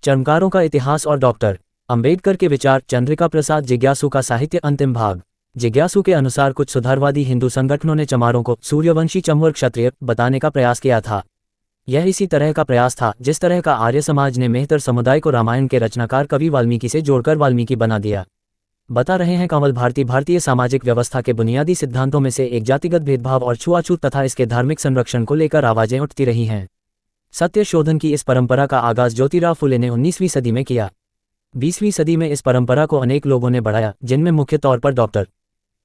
चर्मकारों का इतिहास और डॉक्टर अंबेडकर के विचार। चंद्रिका प्रसाद जिज्ञासु का साहित्य। अंतिम भाग। जिज्ञासु के अनुसार कुछ सुधारवादी हिंदू संगठनों ने चमारों को सूर्यवंशी चमवर क्षत्रिय बताने का प्रयास किया था। यह इसी तरह का प्रयास था जिस तरह का आर्य समाज ने मेहतर समुदाय को रामायण के रचनाकार कवि वाल्मीकि से जोड़कर वाल्मीकि बना दिया। बता रहे हैं कंवल भारती। भारतीय सामाजिक व्यवस्था के बुनियादी सिद्धांतों में से एक जातिगत भेदभाव और छुआछूत तथा इसके धार्मिक संरक्षण को लेकर आवाजें उठती रही हैं। सत्य शोधन की इस परंपरा का आगाज ज्योतिराव फुले ने 19वीं सदी में किया। 20वीं सदी में इस परंपरा को अनेक लोगों ने बढ़ाया, जिनमें मुख्य तौर पर डॉक्टर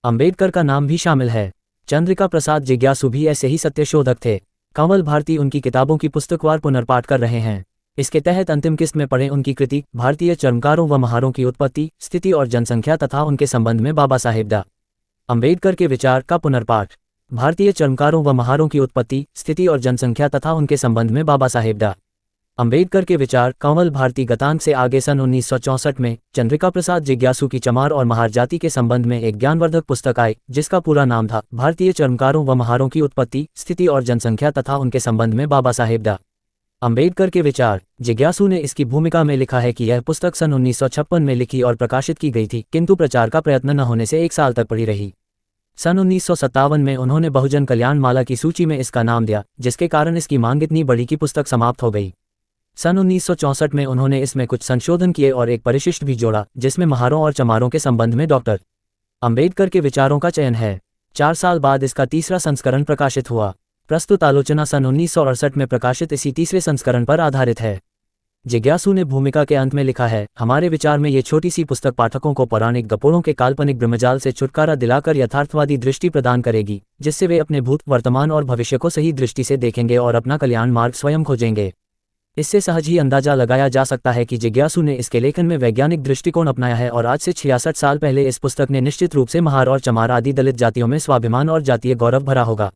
अंबेडकर का नाम भी शामिल है। चंद्रिका प्रसाद जिज्ञासु भी ऐसे ही सत्यशोधक थे। कंवल भारती उनकी किताबों की पुस्तकवार पुनर्पाठ कर रहे हैं। इसके तहत अंतिम किस्त में पढ़ें उनकी कृति भारतीय चर्मकारों व महारों की उत्पत्ति, स्थिति और जनसंख्या तथा उनके संबंध में बाबा साहेब डॉ. अंबेडकर के विचार का पुनर्पाठ। भारतीय चर्मकारों व महारों की उत्पत्ति, स्थिति और जनसंख्या तथा उनके संबंध में बाबा साहेब डॉ. अंबेडकर के विचार। कंवल भारती गतांक से आगे सन 1964 में चंद्रिका प्रसाद जिज्ञासु की चमार और महार जाति के संबंध में एक ज्ञानवर्धक पुस्तक आई, जिसका पूरा नाम था भारतीय चर्मकारों व महारों की उत्पत्ति, स्थिति और जनसंख्या तथा उनके संबंध में बाबा साहेब डॉ. अंबेडकर के विचार। जिज्ञासु ने इसकी भूमिका में लिखा है कि यह पुस्तक सन 1956 में लिखी और प्रकाशित की गई थी, किंतु प्रचार का प्रयत्न न होने से 1 साल तक पड़ी रही। सन 1957 में उन्होंने बहुजन कल्याण माला की सूची में इसका नाम दिया, जिसके कारण इसकी मांग इतनी बढ़ी कि पुस्तक समाप्त हो गई। सन 1964 में उन्होंने इसमें कुछ संशोधन किए और एक परिशिष्ट भी जोड़ा, जिसमें महारों और चमारों के संबंध में डॉक्टर अंबेडकर के विचारों का चयन है। 4 साल बाद इसका तीसरा संस्करण प्रकाशित हुआ। प्रस्तुत आलोचना सन 1968 में प्रकाशित इसी तीसरे संस्करण पर आधारित है। जिज्ञासु ने भूमिका के अंत में लिखा है, हमारे विचार में ये छोटी सी पुस्तक पाठकों को पौराणिक गपोड़ों के काल्पनिक ब्रह्मजाल से छुटकारा दिलाकर यथार्थवादी दृष्टि प्रदान करेगी, जिससे वे अपने भूत, वर्तमान और भविष्य को सही दृष्टि से देखेंगे और अपना कल्याण मार्ग स्वयं खोजेंगे। इससे सहज ही अंदाजा लगाया जा सकता है कि जिज्ञासु ने इसके लेखन में वैज्ञानिक दृष्टिकोण अपनाया है और आज से 66 साल पहले इस पुस्तक ने निश्चित रूप से महार और चमार आदि दलित जातियों में स्वाभिमान और जातीय गौरव भरा होगा।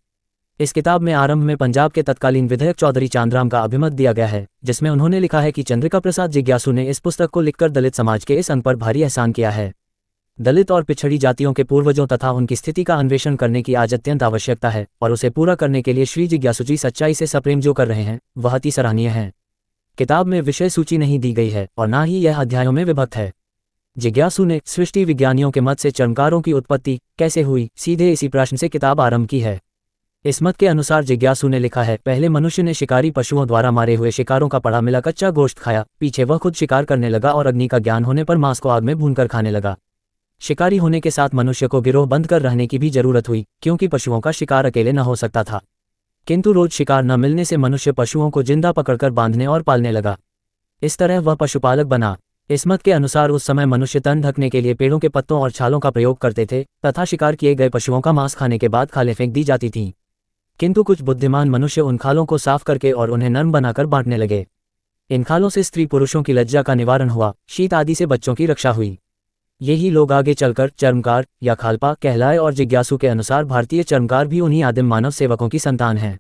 इस किताब में आरंभ में पंजाब के तत्कालीन विधायक चौधरी चांदराम का अभिमत दिया गया है, जिसमें उन्होंने लिखा है कि चंद्रिका प्रसाद जिज्ञासु ने इस पुस्तक को लिखकर दलित समाज के इस अंग पर भारी एहसान किया है। दलित और पिछड़ी जातियों के पूर्वजों तथा उनकी स्थिति का अन्वेषण करने की आज अत्यंत आवश्यकता है और उसे पूरा करने के लिए श्री जिज्ञासु जी सच्चाई से सप्रेम जो कर रहे हैं वह अति सराहनीय है। किताब में विषय सूची नहीं दी गई है और न ही यह अध्यायों में विभक्त है। जिज्ञासु ने सृष्टि विज्ञानियों के मत से चर्मकारों की उत्पत्ति कैसे हुई, सीधे इसी प्रश्न से किताब आरंभ की है। इस मत के अनुसार जिज्ञासु ने लिखा है, पहले मनुष्य ने शिकारी पशुओं द्वारा मारे हुए शिकारों का पड़ा मिला कच्चा गोश्त खाया, पीछे वह खुद शिकार करने लगा और अग्नि का ज्ञान होने पर मांस को आग में भूनकर खाने लगा। शिकारी होने के साथ मनुष्य को गिरोह बंद कर रहने की भी जरूरत हुई, क्योंकि पशुओं का शिकार अकेले न हो सकता था। किंतु रोज शिकार न मिलने से मनुष्य पशुओं को जिंदा पकड़कर बांधने और पालने लगा। इस तरह वह पशुपालक बना। इस मत के अनुसार उस समय मनुष्य तन ढकने के लिए पेड़ों के पत्तों और छालों का प्रयोग करते थे तथा शिकार किए गए पशुओं का मांस खाने के बाद खालें फेंक दी जाती थीं। किंतु कुछ बुद्धिमान मनुष्य उन खालों को साफ करके और उन्हें नर्म बनाकर बांटने लगे। इन खालों से स्त्री पुरुषों की लज्जा का निवारण हुआ, शीत आदि से बच्चों की रक्षा हुई। यही लोग आगे चलकर चर्मकार या खालपा कहलाए और जिज्ञासु के अनुसार भारतीय चर्मकार भी उन्हीं आदिम मानव सेवकों की संतान हैं।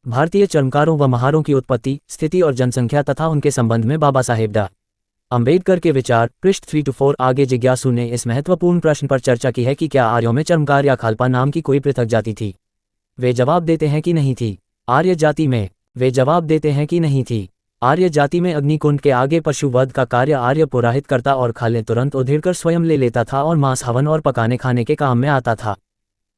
भारतीय चर्मकारों व महारों की उत्पत्ति, स्थिति और जनसंख्या तथा उनके संबंध में बाबा साहेब डॉ. अंबेडकर के विचार। पृष्ठ 3-4। आगे जिज्ञासु ने इस महत्वपूर्ण प्रश्न पर चर्चा की है कि क्या आर्यों में चर्मकार या खालपा नाम की कोई पृथक जाति थी। वे जवाब देते हैं कि नहीं थी। आर्य जाति में वे जवाब देते हैं कि नहीं थी। आर्य जाति में अग्निकुंड के आगे पशु वध का कार्य आर्य पुरोहित करता और खालें तुरंत उधेड़कर स्वयं ले लेता था और मांस हवन और पकाने खाने के काम में आता था।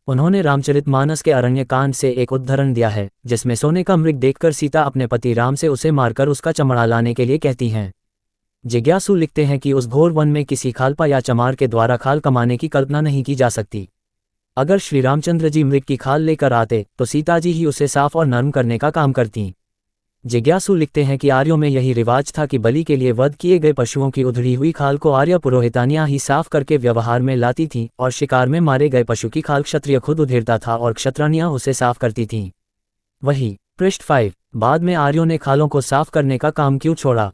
उन्होंने रामचरितमानस के अरण्य कांड से एक उदाहरण दिया है, जिसमें सोने का मृग देखकर सीता अपने पति राम से उसे मारकर उसका चमड़ा लाने के लिए कहती हैं। जिज्ञासु लिखते हैं कि उस घोर वन में किसी खालपा या चमार के द्वारा खाल कमाने की कल्पना नहीं की जा सकती। अगर श्री रामचंद्र जी मृग की खाल लेकर आते तो सीता जी ही उसे साफ और नरम करने का काम करती। जिज्ञासु लिखते हैं कि आर्यों में यही रिवाज था कि बलि के लिए वध किए गए पशुओं की उधड़ी हुई खाल को आर्य पुरोहितानियां ही साफ करके व्यवहार में लाती थीं और शिकार में मारे गए पशु की खाल क्षत्रिय खुद उधेड़ता था और क्षत्रानियां उसे साफ करती थीं। वही पृष्ठ 5। बाद में आर्यों ने खालों को साफ करने का काम क्यों छोड़ा।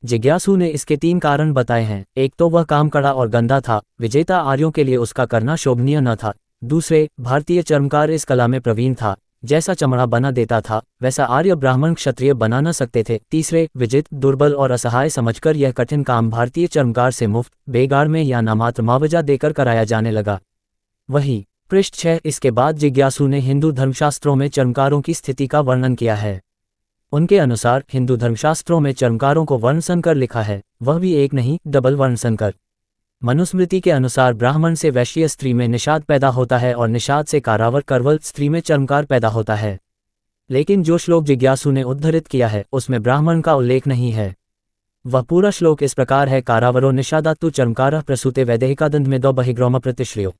जिज्ञासु ने इसके 3 कारण बताए हैं। एक तो वह काम कड़ा और गंदा था, विजेता आर्यों के लिए उसका करना शोभनीय न था। दूसरे, भारतीय चर्मकार इस कला में प्रवीण था, जैसा चमड़ा बना देता था वैसा आर्य ब्राह्मण क्षत्रिय बना न सकते थे। तीसरे, विजित, दुर्बल और असहाय समझकर यह कठिन काम भारतीय चर्मकार से मुफ्त, बेगार में या नामात्र मुआवजा देकर कराया जाने लगा। वही पृष्ठ 6। इसके बाद जिज्ञासु ने हिंदू धर्मशास्त्रों में चर्मकारों की स्थिति का वर्णन किया है। उनके अनुसार हिंदू धर्मशास्त्रों में चर्मकारों को वर्णसंकर लिखा है, वह भी एक नहीं डबल वर्णसंकर। मनुस्मृति के अनुसार ब्राह्मण से वैश्य स्त्री में निषाद पैदा होता है और निषाद से कारावर करवल स्त्री में चर्मकार पैदा होता है। लेकिन जो श्लोक जिज्ञासु ने उद्धृत किया है उसमें ब्राह्मण का उल्लेख नहीं है। वह पूरा श्लोक इस प्रकार है, कारावरो निषादात्तु चर्मकारः प्रसूते वैदेहिकादंत में दो बहिग्रोम प्रतिश्रियो।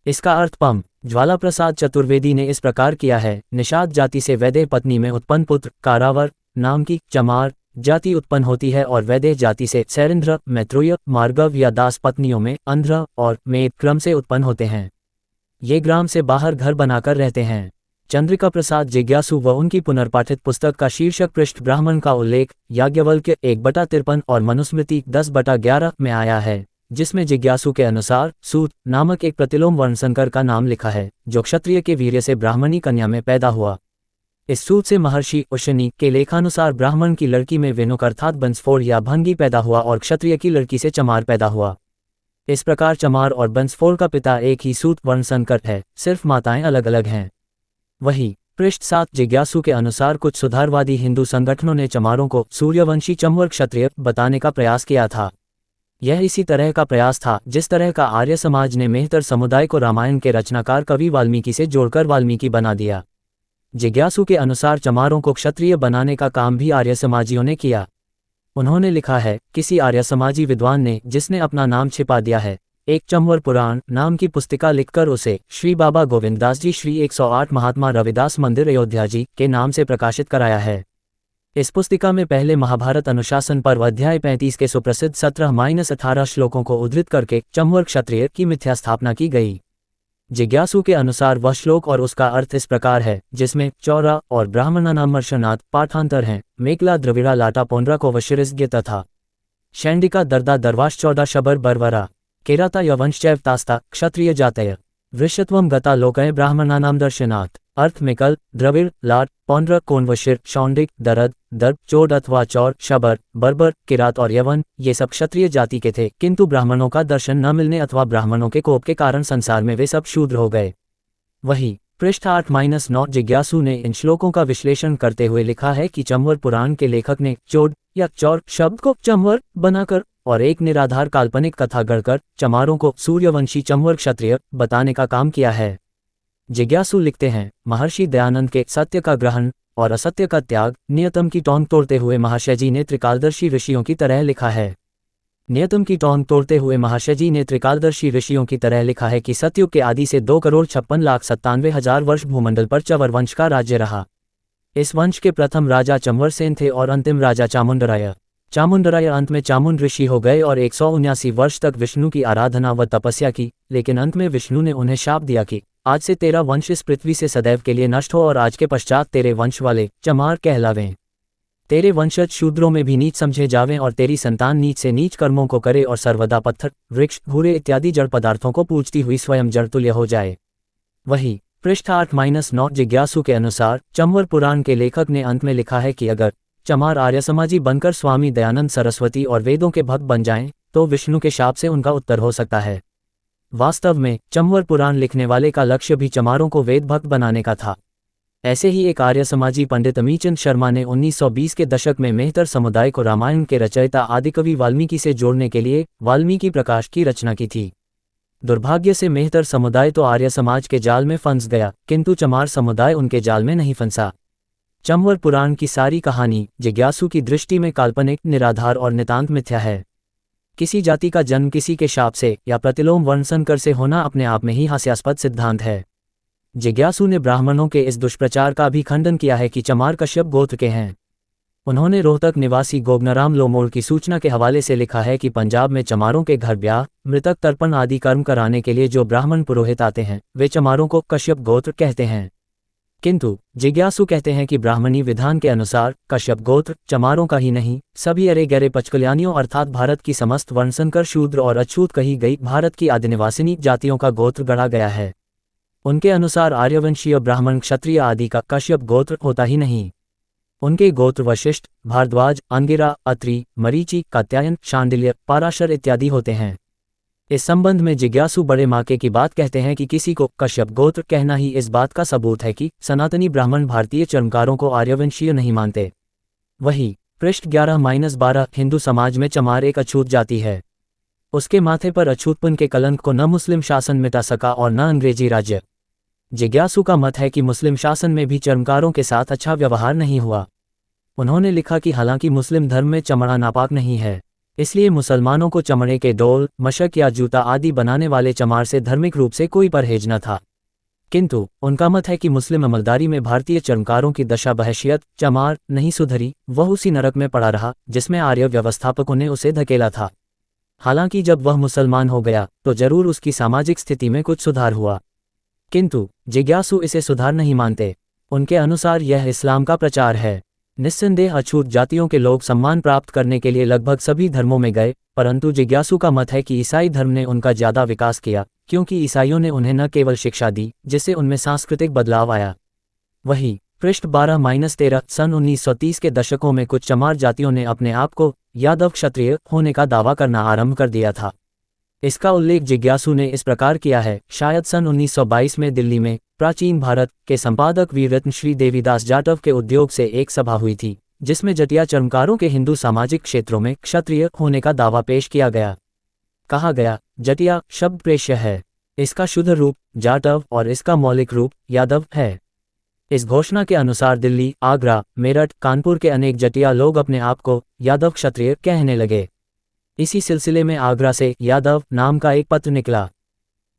इसका अर्थ पम ज्वाला प्रसाद चतुर्वेदी ने इस प्रकार किया है, निषाद जाति से वैदेह पत्नी में उत्पन्न पुत्र कारावर नाम की चमार जाति उत्पन्न होती है और वैदेह जाति से सैरिंद्र, मैत्रेय, मार्गव या दास पत्नियों में अंध्र और मेद क्रम से उत्पन्न होते हैं। ये ग्राम से बाहर घर बनाकर रहते हैं। चंद्रिका प्रसाद जिज्ञासु व उनकी पुनर्पाठित पुस्तक का शीर्षक पृष्ठ ब्राह्मण का उल्लेख याज्ञवल्क्य 1/53 और मनुस्मृति 10/11 में आया है, जिसमें जिज्ञासु के अनुसार सूत नामक एक प्रतिलोम वर्णसंकर का नाम लिखा है, जो क्षत्रिय के वीर्य से ब्राह्मणी कन्या में पैदा हुआ। इस सूत से महर्षि उशनी के लेखानुसार ब्राह्मण की लड़की में वेनुक अर्थात बंसफोड़ या भंगी पैदा हुआ और क्षत्रिय की लड़की से चमार पैदा हुआ। इस प्रकार चमार और बंसफोड़ का पिता एक ही सूत वर्णसंकर है, सिर्फ माताएं अलग अलग हैं। वही पृष्ठ 7 जिज्ञासु के अनुसार कुछ सुधारवादी हिंदू संगठनों ने चमारों को सूर्यवंशी चमवर क्षत्रिय बताने का प्रयास किया था। यह इसी तरह का प्रयास था जिस तरह का आर्य समाज ने मेहतर समुदाय को रामायण के रचनाकार कवि वाल्मीकि से जोड़कर वाल्मीकि बना दिया। जिज्ञासु के अनुसार चमारों को क्षत्रिय बनाने का काम भी आर्य समाजियों ने किया। उन्होंने लिखा है, किसी आर्य समाजी विद्वान ने जिसने अपना नाम छिपा दिया है, एक चमवर पुराण नाम की पुस्तिका लिखकर उसे श्री बाबा गोविंददास जी श्री 108 महात्मा रविदास मंदिर अयोध्या जी के नाम से प्रकाशित कराया है। इस पुस्तिका में पहले महाभारत अनुशासन पर्व अध्याय 35 के सुप्रसिद्ध 17-18 श्लोकों को उद्धृत करके चमवर क्षत्रिय की मिथ्या स्थापना की गई। जिज्ञासु के अनुसार वह श्लोक और उसका अर्थ इस प्रकार है, जिसमें चौरा और ब्राह्मणानामर्शनाथ पाठांतर हैं, मेकला द्रविड़ा लाटा पोंड्रा को वशिरिज्ञ तथा शैंडिका दर्दा दरवाश 14 शबर बरवरा केराता यवंशचैव तास्ता क्षत्रिय जातय वृषत्वम गता लोकय ब्राह्मणानाम दर्शनात्। अर्थ मेकल द्रविड़ लाट पौंड्र कोनवशिर शौंडिक दरद दर्भ चोड अथवा चौर शबर बर्बर किरात और यवन ये सब क्षत्रिय जाति के थे, किंतु ब्राह्मणों का दर्शन न मिलने अथवा ब्राह्मणों के कोप के कारण संसार में वे सब शूद्र हो गए। वही पृष्ठ 8-9 जिज्ञासु ने इन श्लोकों का विश्लेषण करते हुए लिखा है कि चमवर पुराण के लेखक ने चोड या चौर शब्द को चमवर बनाकर और एक निराधार काल्पनिक कथा गढ़कर चमारों को सूर्यवंशी चमवर क्षत्रिय बताने का काम किया है। जिज्ञासु लिखते हैं, महर्षि दयानंद के सत्य का ग्रहण और असत्य का त्याग नियतम की टोंक तोड़ते हुए महाशय जी ने त्रिकालदर्शी ऋषियों की तरह लिखा है। नियतम की टोंक तोड़ते हुए महाशय जी ने त्रिकालदर्शी ऋषियों की तरह लिखा है कि सतयुग के आदि से 2,56,97,000 वर्ष भूमंडल पर चंवर वंश का राज्य रहा। इस वंश के प्रथम राजा चंवरसेन थे और अंतिम राजा चामुंडराय। चामुंडराय अंत में चामुंड ऋषि हो गए और 179 वर्ष तक विष्णु की आराधना व तपस्या की, लेकिन अंत में विष्णु ने उन्हें शाप दिया कि आज से तेरा वंश इस पृथ्वी से सदैव के लिए नष्ट हो और आज के पश्चात तेरे वंश वाले चमार कहलावें। तेरे वंशज शूद्रों में भी नीच समझे जावें और तेरी संतान नीच से नीच कर्मों को करे और सर्वदा पत्थर वृक्ष भूरे इत्यादि जड़ पदार्थों को पूजती हुई स्वयं जड़तुल्य हो जाए। वही पृष्ठ 8-9 जिज्ञासु के अनुसार चमवर पुराण के लेखक ने अंत में लिखा है कि अगर चमार आर्य समाजी बनकर स्वामी दयानंद सरस्वती और वेदों के भक्त बन जाएं, तो विष्णु के शाप से उनका उत्तर हो सकता है। वास्तव में चमवर पुराण लिखने वाले का लक्ष्य भी चमारों को वेद भक्त बनाने का था। ऐसे ही एक आर्य समाजी पंडित अमीचंद शर्मा ने 1920 के दशक में मेहतर समुदाय को रामायण के रचयिता आदिकवि वाल्मीकि से जोड़ने के लिए वाल्मीकि प्रकाश की रचना की थी। दुर्भाग्य से मेहतर समुदाय तो आर्य समाज के जाल में फंस गया, किंतु चमार समुदाय उनके जाल में नहीं फंसा। चमवर पुराण की सारी कहानी जिज्ञासु की दृष्टि में काल्पनिक, निराधार और नितांत मिथ्या है। किसी जाति का जन्म किसी के शाप से या प्रतिलोम वर्णसंकर से होना अपने आप में ही हास्यास्पद सिद्धांत है। जिज्ञासु ने ब्राह्मणों के इस दुष्प्रचार का भी खंडन किया है कि चमार कश्यप गोत्र के हैं। उन्होंने रोहतक निवासी गोगनाराम लोमोड़ की सूचना के हवाले से लिखा है कि पंजाब में चमारों के घर ब्याह, मृतक तर्पण आदि कर्म कराने के लिए जो ब्राह्मण पुरोहित आते हैं वे चमारों को कश्यप गोत्र कहते हैं। किंतु जिज्ञासु कहते हैं कि ब्राह्मणी विधान के अनुसार कश्यप गोत्र चमारों का ही नहीं, सभी अरे गहरे पचकल्यानियों अर्थात भारत की समस्त वर्णसंकर शूद्र और अछूत कही गई भारत की आदिनिवासिनी जातियों का गोत्र गढ़ा गया है। उनके अनुसार आर्यवंशीय ब्राह्मण क्षत्रिय आदि का कश्यप गोत्र होता ही नहीं। उनके गोत्र वशिष्ठ, भारद्वाज, अंगिरा, अत्रि, मरीचि, कात्यायन, शांडिल्य, पाराशर इत्यादि होते हैं। इस संबंध में जिज्ञासु बड़े माके की बात कहते हैं कि किसी को कश्यप गोत्र कहना ही इस बात का सबूत है कि सनातनी ब्राह्मण भारतीय चर्मकारों को आर्यवंशीय नहीं मानते। वही पृष्ठ 11-12 हिंदू समाज में चमार एक अछूत जाति है। उसके माथे पर अछूतपन के कलंक को न मुस्लिम शासन मिटा सका और न अंग्रेजी राज्य। जिज्ञासु का मत है कि मुस्लिम शासन में भी चर्मकारों के साथ अच्छा व्यवहार नहीं हुआ। उन्होंने लिखा कि हालांकि मुस्लिम धर्म में चमड़ा नापाक नहीं है, इसलिए मुसलमानों को चमड़े के डोल, मशक या जूता आदि बनाने वाले चमार से धार्मिक रूप से कोई परहेज न था। किंतु उनका मत है कि मुस्लिम अमलदारी में भारतीय चर्मकारों की दशा बहैसियत चमार नहीं सुधरी, वह उसी नरक में पड़ा रहा जिसमें आर्य व्यवस्थापकों ने उसे धकेला था। हालांकि जब वह मुसलमान हो गया तो जरूर उसकी सामाजिक स्थिति में कुछ सुधार हुआ, किंतु जिज्ञासु इसे सुधार नहीं मानते। उनके अनुसार यह इस्लाम का प्रचार है। निस्संदेह अछूत जातियों के लोग सम्मान प्राप्त करने के लिए लगभग सभी धर्मों में गए, परंतु जिज्ञासु का मत है कि ईसाई धर्म ने उनका ज्यादा विकास किया, क्योंकि ईसाइयों ने उन्हें न केवल शिक्षा दी जिससे उनमें सांस्कृतिक बदलाव आया। वही पृष्ठ 12-13 सन 1930 के दशकों में कुछ चमार जातियों ने अपने आप को यादव क्षत्रिय होने का दावा करना आरंभ कर दिया था। इसका उल्लेख जिज्ञासु ने इस प्रकार किया है। शायद सन 1922 में दिल्ली में प्राचीन भारत के संपादक वीररत्न श्री देवीदास जाटव के उद्योग से एक सभा हुई थी, जिसमें जटिया चर्मकारों के हिंदू सामाजिक क्षेत्रों में क्षत्रिय होने का दावा पेश किया गया। कहा गया, जटिया शब्द प्रेष्य है, इसका शुद्ध रूप जाटव और इसका मौलिक रूप यादव है। इस घोषणा के अनुसार दिल्ली, आगरा, मेरठ, कानपुर के अनेक जटिया लोग अपने आप को यादव क्षत्रिय कहने लगे। इसी सिलसिले में आगरा से यादव नाम का एक पत्र निकला।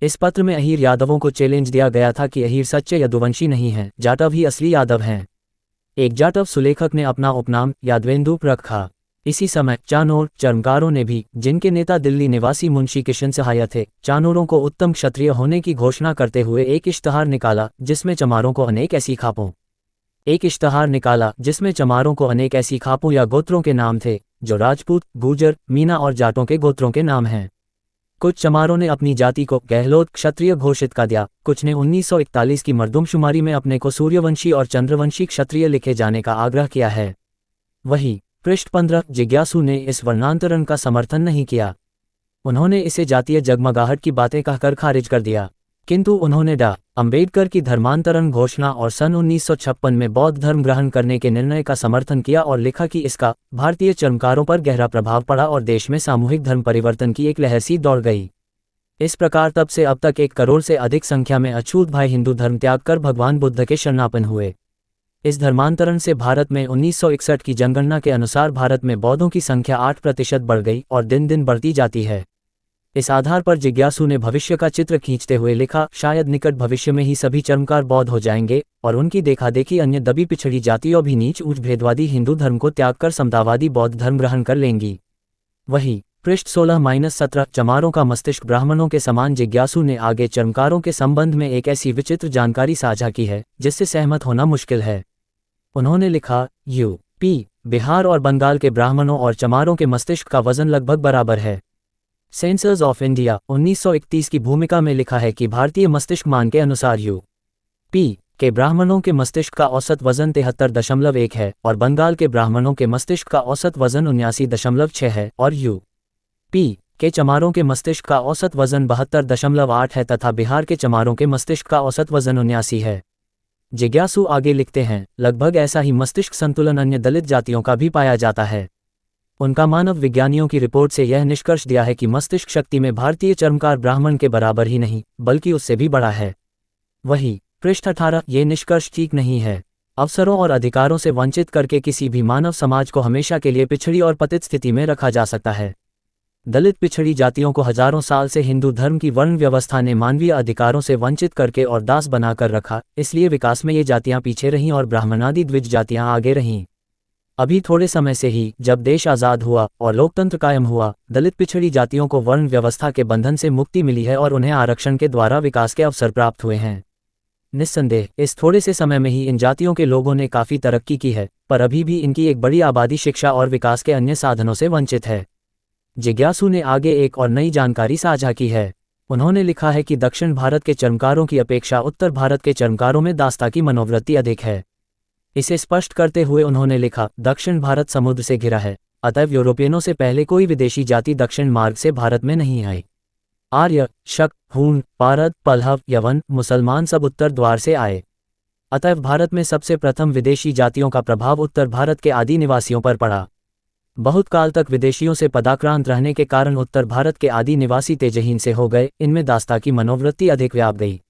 इस पत्र में अहीर यादवों को चैलेंज दिया गया था कि अहीर सच्चे यदुवंशी नहीं हैं, जाटव ही असली यादव हैं। एक जाटव सुलेखक ने अपना उपनाम यादवेंदु रखा। इसी समय चानोर चर्मकारों ने भी, जिनके नेता दिल्ली निवासी मुंशी किशन सहाय थे, चानोरों को उत्तम क्षत्रिय होने की घोषणा करते हुए एक इश्तहार निकाला जिसमें चमारों को अनेक ऐसी खापों या गोत्रों के नाम थे जो राजपूत, गुर्जर, मीना और जाटों के गोत्रों के नाम हैं। कुछ चमारों ने अपनी जाति को गहलोत क्षत्रिय घोषित कर दिया, कुछ ने 1941 की मर्दुमशुमारी में अपने को सूर्यवंशी और चंद्रवंशी क्षत्रिय लिखे जाने का आग्रह किया है। वही पृष्ठ 15 जिज्ञासु ने इस वर्णांतरण का समर्थन नहीं किया। उन्होंने इसे जातीय जगमगाहट की बातें कहकर खारिज कर दिया, किंतु उन्होंने डॉ. अंबेडकर की धर्मांतरण घोषणा और सन 1956 में बौद्ध धर्म ग्रहण करने के निर्णय का समर्थन किया और लिखा कि इसका भारतीय चर्मकारों पर गहरा प्रभाव पड़ा और देश में सामूहिक धर्म परिवर्तन की एक लहर सी दौड़ गई। इस प्रकार तब से अब तक 1 करोड़ से अधिक संख्या में अछूत भाई हिंदू धर्म त्याग कर भगवान बुद्ध के शरणापन्न हुए। इस धर्मांतरण से भारत में 1961 की जनगणना के अनुसार भारत में बौद्धों की संख्या 8% बढ़ गई और दिन दिन बढ़ती जाती है। इस आधार पर जिज्ञासु ने भविष्य का चित्र खींचते हुए लिखा, शायद निकट भविष्य में ही सभी चर्मकार बौद्ध हो जाएंगे और उनकी देखादेखी अन्य दबी पिछड़ी जातियों भी नीच ऊंच भेदवादी हिंदू धर्म को त्याग कर समतावादी बौद्ध धर्म ग्रहण कर लेंगी। वही पृष्ठ 16-17 चमारों का मस्तिष्क ब्राह्मणों के समान जिज्ञासु ने आगे चर्मकारों के संबंध में एक ऐसी विचित्र जानकारी साझा की है जिससे सहमत होना मुश्किल है। उन्होंने लिखा, यूपी, बिहार और बंगाल के ब्राह्मणों और चमारों के मस्तिष्क का वजन लगभग बराबर है। सेंसर्स ऑफ इंडिया 1931 की भूमिका में लिखा है कि भारतीय मस्तिष्क मान के अनुसार यूपी के ब्राह्मणों के मस्तिष्क का औसत वजन 73.1 है और बंगाल के ब्राह्मणों के मस्तिष्क का औसत वजन 79.6 है और यूपी के चमारों के मस्तिष्क का औसत वजन 72.8 है तथा बिहार के चमारों के मस्तिष्क का औसत वजन 79 है। जिज्ञासु आगे लिखते हैं, लगभग ऐसा ही मस्तिष्क संतुलन अन्य दलित जातियों का भी पाया जाता है। उनका मानव विज्ञानियों की रिपोर्ट से यह निष्कर्ष दिया है कि मस्तिष्क शक्ति में भारतीय चर्मकार ब्राह्मण के बराबर ही नहीं बल्कि उससे भी बड़ा है। वही पृष्ठ 18 ये निष्कर्ष ठीक नहीं है। अवसरों और अधिकारों से वंचित करके किसी भी मानव समाज को हमेशा के लिए पिछड़ी और पतित स्थिति में रखा जा सकता है। दलित पिछड़ी जातियों को हजारों साल से हिंदू धर्म की वर्ण व्यवस्था ने मानवीय अधिकारों से वंचित करके और दास बनाकर रखा, इसलिए विकास में ये जातियां पीछे रहीं और ब्राह्मणादि द्विज जातियां आगे रहीं। अभी थोड़े समय से ही जब देश आज़ाद हुआ और लोकतंत्र कायम हुआ, दलित पिछड़ी जातियों को वर्ण व्यवस्था के बंधन से मुक्ति मिली है और उन्हें आरक्षण के द्वारा विकास के अवसर प्राप्त हुए हैं। निस्संदेह इस थोड़े से समय में ही इन जातियों के लोगों ने काफ़ी तरक्की की है, पर अभी भी इनकी एक बड़ी आबादी शिक्षा और विकास के अन्य साधनों से वंचित है। जिज्ञासु ने आगे एक और नई जानकारी साझा की है। उन्होंने लिखा है कि दक्षिण भारत के चर्मकारों की अपेक्षा उत्तर भारत के चर्मकारों में दास्ता की मनोवृत्ति अधिक है। इसे स्पष्ट करते हुए उन्होंने लिखा, दक्षिण भारत समुद्र से घिरा है, अतएव यूरोपियनों से पहले कोई विदेशी जाति दक्षिण मार्ग से भारत में नहीं आई। आर्य, शक, हूण, पारद, पल्लव, यवन, मुसलमान सब उत्तर द्वार से आए। अतएव भारत में सबसे प्रथम विदेशी जातियों का प्रभाव उत्तर भारत के आदि निवासियों पर पड़ा। बहुत काल तक विदेशियों से पदाक्रांत रहने के कारण उत्तर भारत के आदि निवासी तेजहीन से हो गए, इनमें दास्ता की मनोवृत्ति अधिक व्याप गई।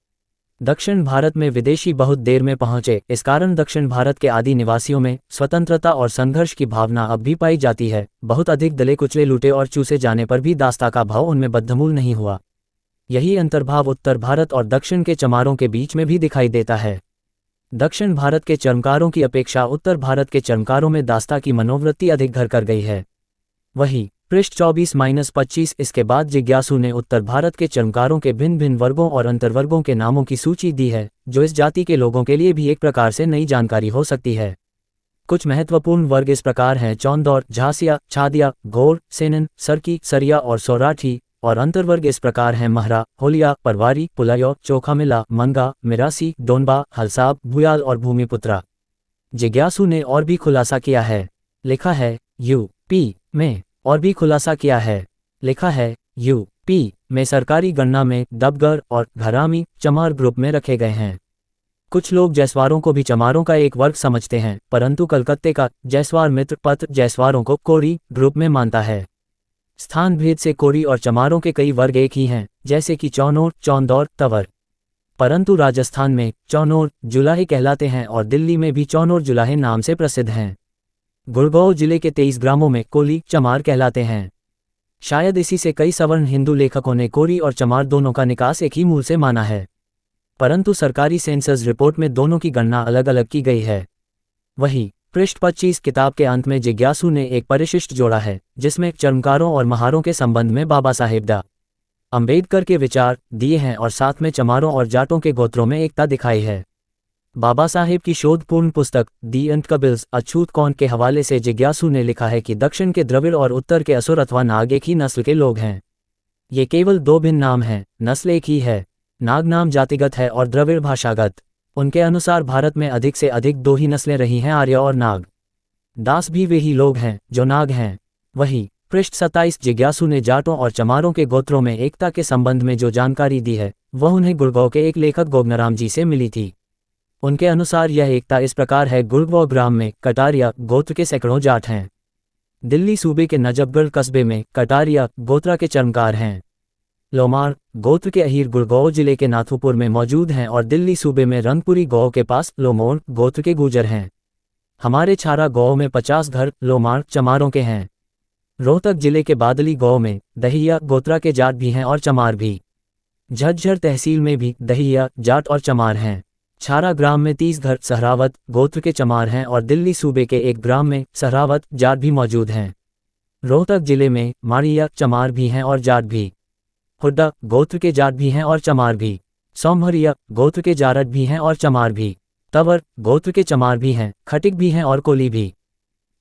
दक्षिण भारत में विदेशी बहुत देर में पहुंचे, इस कारण दक्षिण भारत के आदि निवासियों में स्वतंत्रता और संघर्ष की भावना अब भी पाई जाती है। बहुत अधिक दले कुचले लूटे और चूसे जाने पर भी दास्ता का भाव उनमें बद्धमूल नहीं हुआ। यही अंतर्भाव उत्तर भारत और दक्षिण के चमारों के बीच में भी दिखाई देता है। दक्षिण भारत के चर्मकारों की अपेक्षा उत्तर भारत के चर्मकारों में दास्ता की मनोवृत्ति अधिक घर कर गई है। वही पृष्ठ 24-25। इसके बाद जिज्ञासु ने उत्तर भारत के चर्मकारों के भिन्न भिन्न वर्गों और अंतर्वर्गों के नामों की सूची दी है, जो इस जाति के लोगों के लिए भी एक प्रकार से नई जानकारी हो सकती है। कुछ महत्वपूर्ण वर्ग इस प्रकार हैं: चौंदौर, झासिया, छादिया, घोर, सेनन, सरकी, सरिया और सौराठी। और अंतर्वर्ग इस प्रकार हैं: महरा, होलिया, परवारी, पुलायो, चोखामिला, मंगा, मिरासी, डोनबा, हलसाब, भुयाल और भूमिपुत्रा। जिज्ञासु ने और भी खुलासा किया है। लिखा है यूपी में और भी खुलासा किया है। लिखा है यूपी में सरकारी गणना में डबगर और घरामी चमार ग्रुप में रखे गए हैं। कुछ लोग जैसवारों को भी चमारों का एक वर्ग समझते हैं, परंतु कलकत्ते का जैसवार मित्र पत्र जैसवारों को कोरी ग्रुप में मानता है। स्थान भेद से कोरी और चमारों के कई वर्ग एक ही हैं, जैसे कि चौनोर, चौंदौर, तवर। परंतु राजस्थान में चौनोर जुलाहे कहलाते हैं और दिल्ली में भी चौनोर जुलाहे नाम से प्रसिद्ध हैं। गुड़गांव जिले के 23 ग्रामों में कोली चमार कहलाते हैं। शायद इसी से कई सवर्ण हिंदू लेखकों ने कोरी और चमार दोनों का निकास एक ही मूल से माना है, परंतु सरकारी सेंसस रिपोर्ट में दोनों की गणना अलग अलग की गई है। वही पृष्ठ 25 किताब के अंत में जिज्ञासु ने एक परिशिष्ट जोड़ा है, जिसमें चर्मकारों और महारों के संबंध में बाबा साहेब डा. अंबेडकर के विचार दिए हैं और साथ में चमारों और जाटों के गोत्रों में एकता दिखाई है। बाबा साहेब की शोधपूर्ण पुस्तक दी अनटकबल्स अछूत कौन के हवाले से जिज्ञासु ने लिखा है कि दक्षिण के द्रविड़ और उत्तर के असुर अथवा नाग एक ही नस्ल के लोग हैं। ये केवल दो भिन्न नाम हैं, नस्ल एक ही है। नाग नाम जातिगत है और द्रविड़ भाषागत। उनके अनुसार भारत में अधिक से अधिक दो ही नस्लें रही हैं, आर्य और नाग। दास भी वे ही लोग हैं जो नाग हैं। वही पृष्ठ 27 जिज्ञासु ने जाटों और चमारों के गोत्रों में एकता के संबंध में जो जानकारी दी है वह उन्हें गुड़गांव के एक लेखक गोगनाराम जी से मिली थी। उनके अनुसार यह एकता इस प्रकार है: गुड़गांव ग्राम में कटारिया गोत्र के सैकड़ों जाट हैं। दिल्ली सूबे के नजफगढ़ कस्बे में कटारिया गोत्रा के चर्मकार हैं। लोमार गोत्र के अहीर गुड़गांव जिले के नाथुपुर में मौजूद हैं और दिल्ली सूबे में रंगपुरी गांव के पास लोमोर गोत्र के गुर्जर हैं। हमारे छारा गांव में 50 घर लोमार चमारों के हैं। रोहतक जिले के बादली गांव में दहिया गोत्रा के जाट भी हैं और चमार भी। झज्जर तहसील में भी दहिया जाट और चमार हैं। छारा ग्राम में 30 घर सहरावत गोत्र के चमार हैं और दिल्ली सूबे के एक ग्राम में सहरावत जाट भी मौजूद हैं। रोहतक जिले में मारिया चमार भी हैं और जाट भी। हुड्डा गोत्र के जाट भी हैं और चमार भी। सोमहरिया गोत्र के जारट भी हैं और चमार भी। तवर गोत्र के चमार भी हैं, खटिक भी हैं और कोली भी।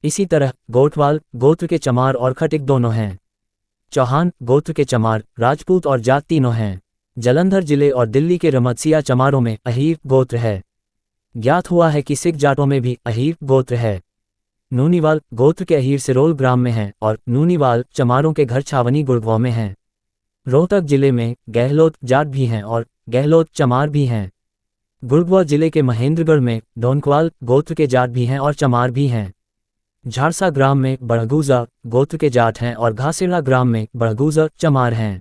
इसी तरह गोठवाल गोत्र के चमार और खटिक दोनों हैं। चौहान गोत्र के चमार, राजपूत और जाट तीनों हैं। जालंधर जिले और दिल्ली के रमतसिया चमारों में अहीर गोत्र है। ज्ञात हुआ है कि सिख जाटों में भी अहीर गोत्र है। नूनीवाल गोत्र के अहीर सिरोल ग्राम में हैं और नूनीवाल चमारों के घर छावनी गुड़गांव में हैं। रोहतक जिले में गहलोत जाट भी हैं और गहलोत चमार भी हैं। गुड़गांव जिले के महेंद्रगढ़ में डोनकवाल गोत्र के जाट भी हैं और चमार भी हैं। झारसा ग्राम में बड़गूजा गोत्र के जाट हैं और घासेड़ा ग्राम में बड़गूजा चमार हैं।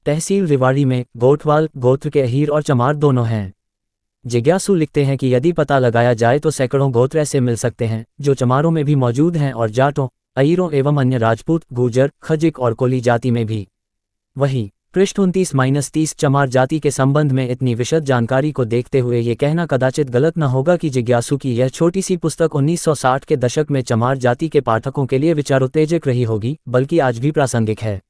तहसील रिवाड़ी में गोठवाल गोत्र के अहीर और चमार दोनों हैं। जिज्ञासु लिखते हैं कि यदि पता लगाया जाए तो सैकड़ों गोत्र ऐसे मिल सकते हैं जो चमारों में भी मौजूद हैं और जाटों, अहीरों एवं अन्य राजपूत, गुर्जर, खजिक और कोली जाति में भी। वही पृष्ठ 29-30 चमार जाति के संबंध में इतनी विशद जानकारी को देखते हुए ये कहना कदाचित गलत न होगा कि जिज्ञासु की यह छोटी सी पुस्तक 1960 के दशक में चमार जाति के पाठकों के लिए विचारोत्तेजक रही होगी, बल्कि आज भी प्रासंगिक है।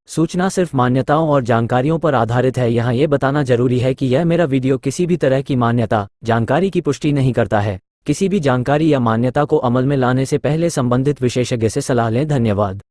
सूचना सिर्फ मान्यताओं और जानकारियों पर आधारित है। यहाँ ये बताना जरूरी है कि यह मेरा वीडियो किसी भी तरह की मान्यता, जानकारी की पुष्टि नहीं करता है। किसी भी जानकारी या मान्यता को अमल में लाने से पहले संबंधित विशेषज्ञ से सलाह लें। धन्यवाद।